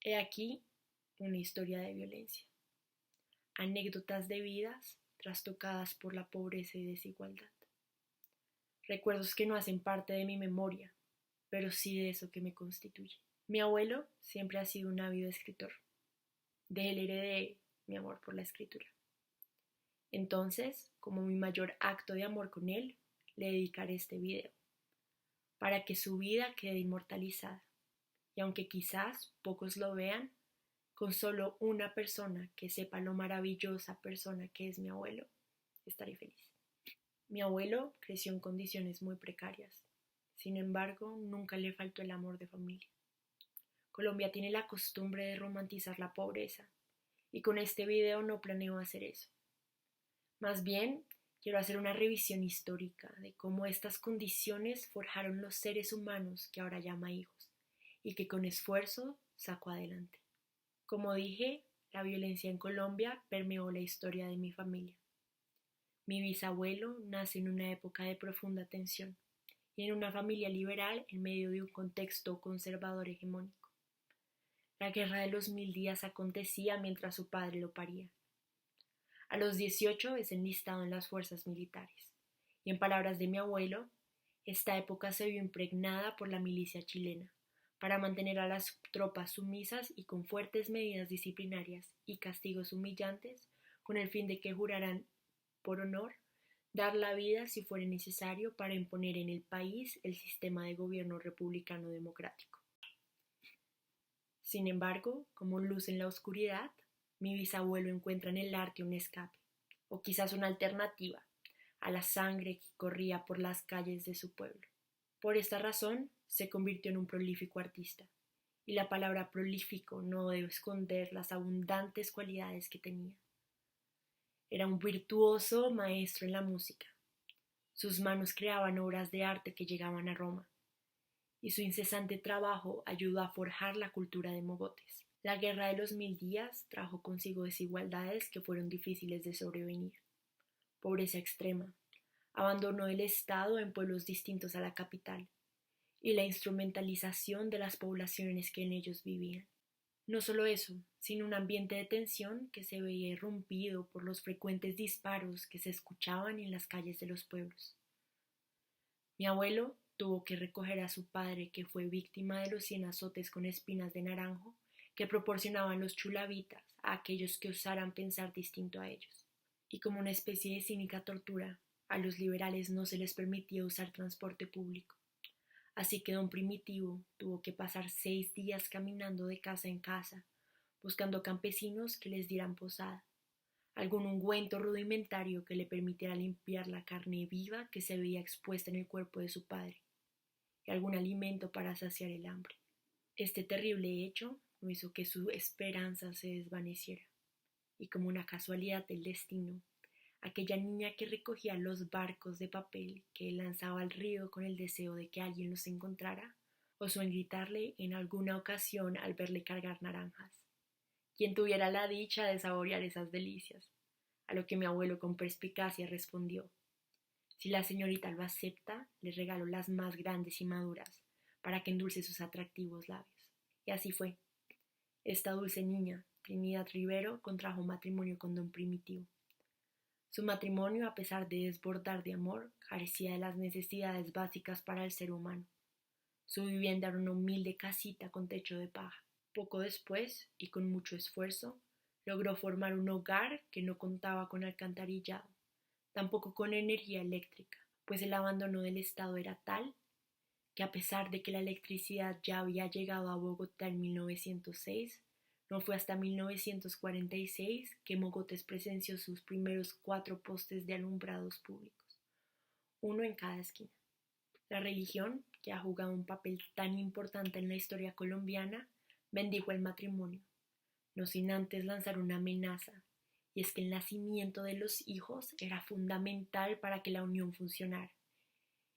He aquí una historia de violencia, anécdotas de vidas trastocadas por la pobreza y desigualdad, recuerdos que no hacen parte de mi memoria, pero sí de eso que me constituye. Mi abuelo siempre ha sido un ávido escritor. De él heredé mi amor por la escritura. Entonces, como mi mayor acto de amor con él, le dedicaré este video, para que su vida quede inmortalizada. Y aunque quizás pocos lo vean, con solo una persona que sepa lo maravillosa persona que es mi abuelo, estaré feliz. Mi abuelo creció en condiciones muy precarias. Sin embargo, nunca le faltó el amor de familia. Colombia tiene la costumbre de romantizar la pobreza, y con este video no planeo hacer eso. Más bien, quiero hacer una revisión histórica de cómo estas condiciones forjaron los seres humanos que ahora llama hijos, y que con esfuerzo sacó adelante. Como dije, la violencia en Colombia permeó la historia de mi familia. Mi bisabuelo nace en una época de profunda tensión y en una familia liberal en medio de un contexto conservador hegemónico. La guerra de los 1000 días acontecía mientras su padre lo paría. A los 18 es enlistado en las fuerzas militares, y en palabras de mi abuelo, esta época se vio impregnada por la milicia chilena, para mantener a las tropas sumisas y con fuertes medidas disciplinarias y castigos humillantes, con el fin de que juraran por honor dar la vida si fuera necesario para imponer en el país el sistema de gobierno republicano democrático. Sin embargo, como luz en la oscuridad, mi bisabuelo encuentra en el arte un escape, o quizás una alternativa, a la sangre que corría por las calles de su pueblo. Por esta razón, se convirtió en un prolífico artista, y la palabra prolífico no debe esconder las abundantes cualidades que tenía. Era un virtuoso maestro en la música. Sus manos creaban obras de arte que llegaban a Roma, y su incesante trabajo ayudó a forjar la cultura de Mogotes. La guerra de los 1000 días trajo consigo desigualdades que fueron difíciles de sobrevenir. Pobreza extrema, abandono del Estado en pueblos distintos a la capital, y la instrumentalización de las poblaciones que en ellos vivían. No solo eso, sino un ambiente de tensión que se veía irrumpido por los frecuentes disparos que se escuchaban en las calles de los pueblos. Mi abuelo tuvo que recoger a su padre, que fue víctima de los 100 azotes con espinas de naranjo que proporcionaban los chulavitas a aquellos que osaran pensar distinto a ellos. Y como una especie de cínica tortura, a los liberales no se les permitía usar transporte público. Así que don Primitivo tuvo que pasar 6 días caminando de casa en casa, buscando campesinos que les dieran posada, algún ungüento rudimentario que le permitiera limpiar la carne viva que se veía expuesta en el cuerpo de su padre, y algún alimento para saciar el hambre. Este terrible hecho no hizo que su esperanza se desvaneciera, y como una casualidad del destino, aquella niña que recogía los barcos de papel que lanzaba al río con el deseo de que alguien los encontrara, osó en gritarle en alguna ocasión al verle cargar naranjas: quien tuviera la dicha de saborear esas delicias. A lo que mi abuelo con perspicacia respondió: si la señorita lo acepta, le regalo las más grandes y maduras, para que endulce sus atractivos labios. Y así fue. Esta dulce niña, Trinidad Rivero, contrajo matrimonio con don Primitivo. Su matrimonio, a pesar de desbordar de amor, carecía de las necesidades básicas para el ser humano. Su vivienda era una humilde casita con techo de paja. Poco después, y con mucho esfuerzo, logró formar un hogar que no contaba con alcantarillado, tampoco con energía eléctrica, pues el abandono del Estado era tal que, a pesar de que la electricidad ya había llegado a Bogotá en 1906, no fue hasta 1946 que Mogotes presenció sus primeros 4 postes de alumbrados públicos, uno en cada esquina. La religión, que ha jugado un papel tan importante en la historia colombiana, bendijo el matrimonio, no sin antes lanzar una amenaza, y es que el nacimiento de los hijos era fundamental para que la unión funcionara,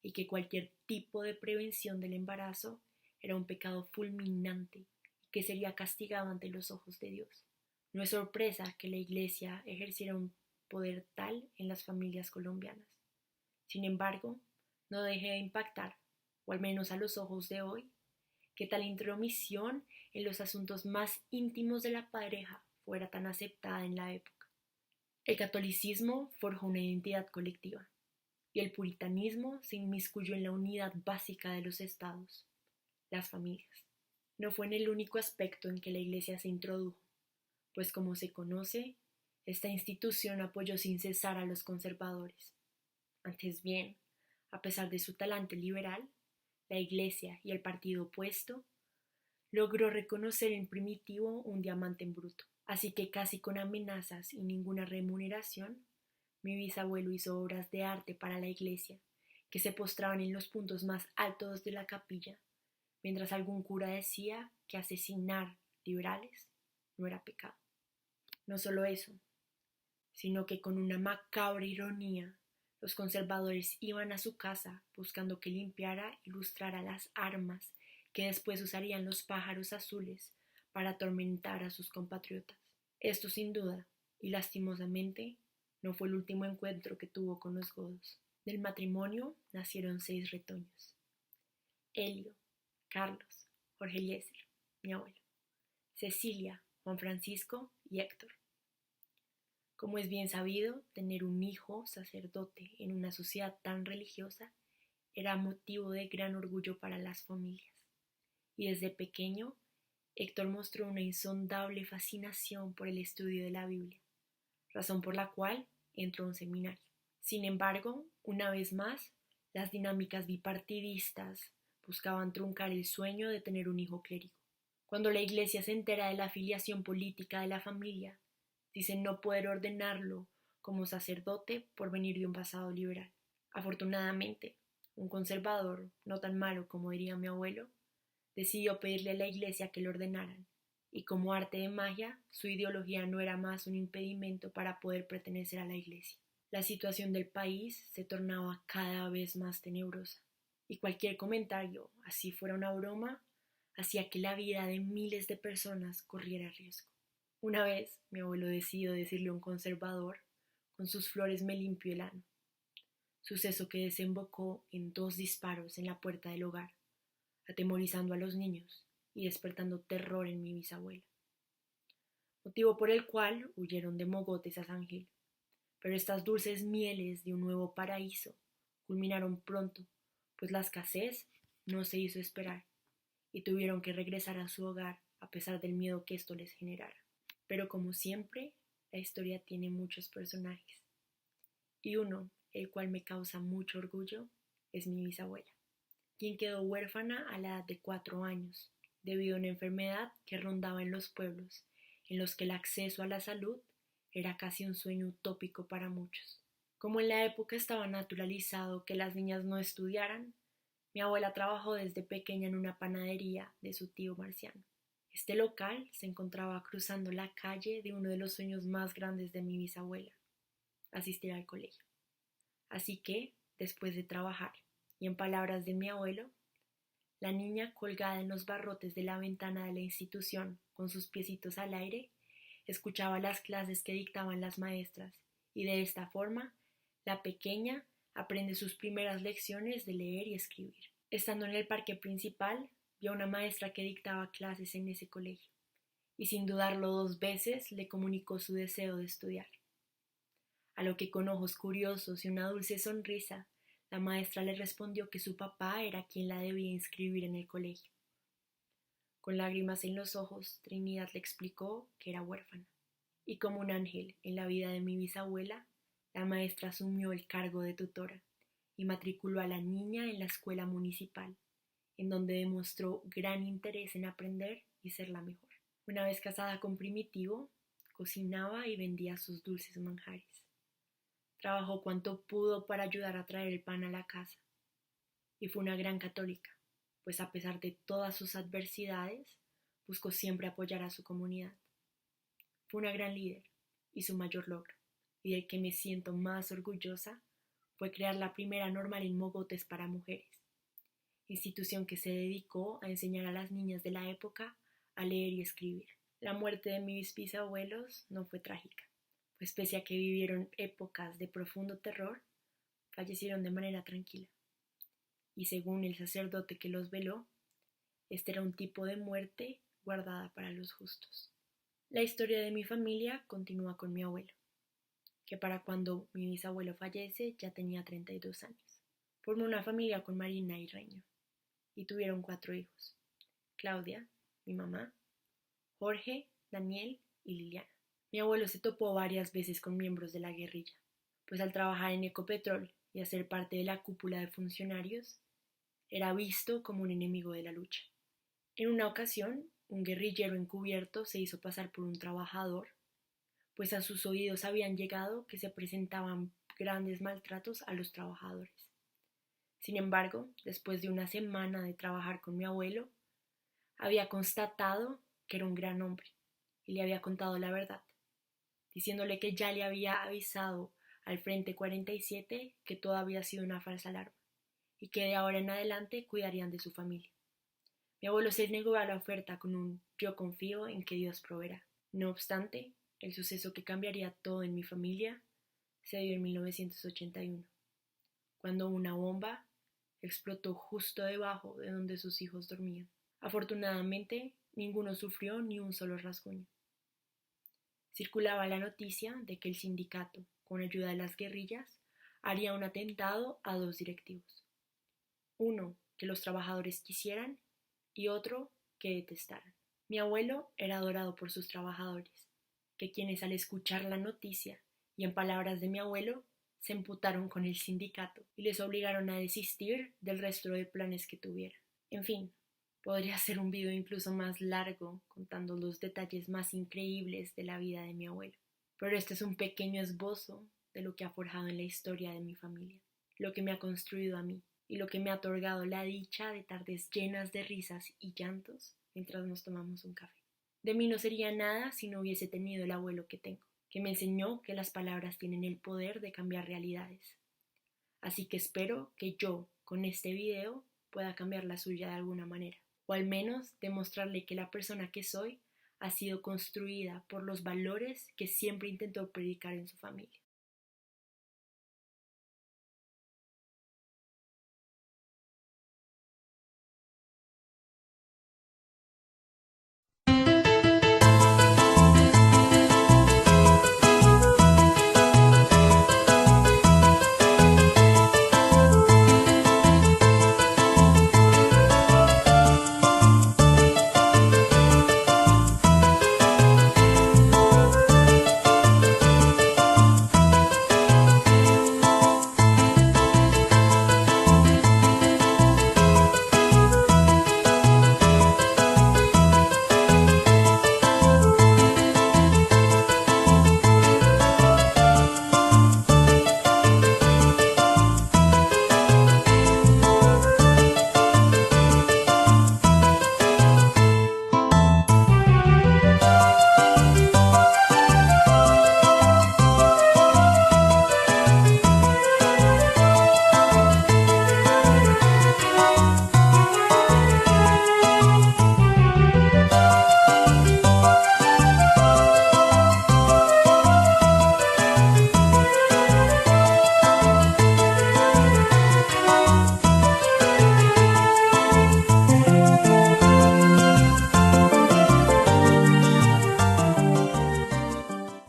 y que cualquier tipo de prevención del embarazo era un pecado fulminante y que sería castigado ante los ojos de Dios. No es sorpresa que la Iglesia ejerciera un poder tal en las familias colombianas. Sin embargo, no deje de impactar, o al menos a los ojos de hoy, que tal intromisión en los asuntos más íntimos de la pareja fuera tan aceptada en la época. El catolicismo forjó una identidad colectiva y el puritanismo se inmiscuyó en la unidad básica de los estados, las familias. No fue en el único aspecto en que la Iglesia se introdujo, pues como se conoce, esta institución apoyó sin cesar a los conservadores. Antes bien, a pesar de su talante liberal, la Iglesia y el partido opuesto logró reconocer en Primitivo un diamante en bruto. Así que casi con amenazas y ninguna remuneración, mi bisabuelo hizo obras de arte para la iglesia, que se postraban en los puntos más altos de la capilla, mientras algún cura decía que asesinar liberales no era pecado. No solo eso, sino que con una macabra ironía, los conservadores iban a su casa buscando que limpiara y lustrara las armas que después usarían los pájaros azules para atormentar a sus compatriotas. Esto sin duda, y lastimosamente, no fue el último encuentro que tuvo con los godos. Del matrimonio nacieron 6 retoños: Helio, Carlos, Jorge Eliezer, mi abuelo, Cecilia, Juan Francisco y Héctor. Como es bien sabido, tener un hijo sacerdote en una sociedad tan religiosa era motivo de gran orgullo para las familias, y desde pequeño Héctor mostró una insondable fascinación por el estudio de la Biblia, razón por la cual entró a un seminario. Sin embargo, una vez más, las dinámicas bipartidistas buscaban truncar el sueño de tener un hijo clérigo. Cuando la Iglesia se entera de la afiliación política de la familia, dicen no poder ordenarlo como sacerdote por venir de un pasado liberal. Afortunadamente, un conservador, no tan malo como diría mi abuelo, decidió pedirle a la Iglesia que lo ordenaran, y como arte de magia, su ideología no era más un impedimento para poder pertenecer a la Iglesia. La situación del país se tornaba cada vez más tenebrosa, y cualquier comentario, así fuera una broma, hacía que la vida de miles de personas corriera riesgo. Una vez mi abuelo decidió decirle a un conservador: con sus flores me limpio el ano, suceso que desembocó en 2 disparos en la puerta del hogar, atemorizando a los niños y despertando terror en mi bisabuela, motivo por el cual huyeron de Mogotes a San Gil. Pero estas dulces mieles de un nuevo paraíso culminaron pronto, pues la escasez no se hizo esperar y tuvieron que regresar a su hogar a pesar del miedo que esto les generara. Pero como siempre, la historia tiene muchos personajes, y uno, el cual me causa mucho orgullo, es mi bisabuela, quien quedó huérfana a la edad de 4 años, debido a una enfermedad que rondaba en los pueblos, en los que el acceso a la salud era casi un sueño utópico para muchos. Como en la época estaba naturalizado que las niñas no estudiaran, mi abuela trabajó desde pequeña en una panadería de su tío Marciano. Este local se encontraba cruzando la calle de uno de los sueños más grandes de mi bisabuela: asistir al colegio. Así que, después de trabajar, y en palabras de mi abuelo, la niña, colgada en los barrotes de la ventana de la institución, con sus piecitos al aire, escuchaba las clases que dictaban las maestras, y de esta forma, la pequeña aprende sus primeras lecciones de leer y escribir. Estando en el parque principal, vio a una maestra que dictaba clases en ese colegio, y sin dudarlo 2 veces le comunicó su deseo de estudiar. A lo que, con ojos curiosos y una dulce sonrisa, la maestra le respondió que su papá era quien la debía inscribir en el colegio. Con lágrimas en los ojos, Trinidad le explicó que era huérfana, y como un ángel en la vida de mi bisabuela, la maestra asumió el cargo de tutora y matriculó a la niña en la escuela municipal, en donde demostró gran interés en aprender y ser la mejor. Una vez casada con Primitivo, cocinaba y vendía sus dulces manjares. Trabajó cuanto pudo para ayudar a traer el pan a la casa, y fue una gran católica, pues a pesar de todas sus adversidades, buscó siempre apoyar a su comunidad. Fue una gran líder, y su mayor logro, y del que me siento más orgullosa, fue crear la primera normal en Mogotes para mujeres, institución que se dedicó a enseñar a las niñas de la época a leer y escribir. La muerte de mis bisabuelos no fue trágica, pues pese a que vivieron épocas de profundo terror, fallecieron de manera tranquila. Y según el sacerdote que los veló, Este era un tipo de muerte guardada para los justos. La historia de mi familia continúa con mi abuelo, que para cuando mi bisabuelo fallece ya tenía 32 años. Formó una familia con Marina y Reño y tuvieron 4 hijos: Claudia, mi mamá, Jorge, Daniel y Liliana. Mi abuelo se topó varias veces con miembros de la guerrilla, pues al trabajar en Ecopetrol y hacer parte de la cúpula de funcionarios, era visto como un enemigo de la lucha. En una ocasión, un guerrillero encubierto se hizo pasar por un trabajador, pues a sus oídos habían llegado que se presentaban grandes maltratos a los trabajadores. Sin embargo, después de una semana de trabajar con mi abuelo, había constatado que era un gran hombre y le había contado la verdad, diciéndole que ya le había avisado al Frente 47 que todo había sido una falsa alarma y que de ahora en adelante cuidarían de su familia. Mi abuelo se negó a la oferta con un "yo confío en que Dios proveerá". No obstante, el suceso que cambiaría todo en mi familia se dio en 1981, cuando una bomba explotó justo debajo de donde sus hijos dormían. Afortunadamente, ninguno sufrió ni un solo rasguño. Circulaba la noticia de que el sindicato, con ayuda de las guerrillas, haría un atentado a 2 directivos. Uno que los trabajadores quisieran y otro que detestaran. Mi abuelo era adorado por sus trabajadores, que quienes al escuchar la noticia, y en palabras de mi abuelo, se emputaron con el sindicato y les obligaron a desistir del resto de planes que tuvieran. En fin, podría ser un video incluso más largo contando los detalles más increíbles de la vida de mi abuelo, pero este es un pequeño esbozo de lo que ha forjado en la historia de mi familia, lo que me ha construido a mí y lo que me ha otorgado la dicha de tardes llenas de risas y llantos mientras nos tomamos un café. De mí no sería nada si no hubiese tenido el abuelo que tengo, que me enseñó que las palabras tienen el poder de cambiar realidades. Así que espero que yo, con este video, pueda cambiar la suya de alguna manera, o al menos demostrarle que la persona que soy ha sido construida por los valores que siempre intentó predicar en su familia.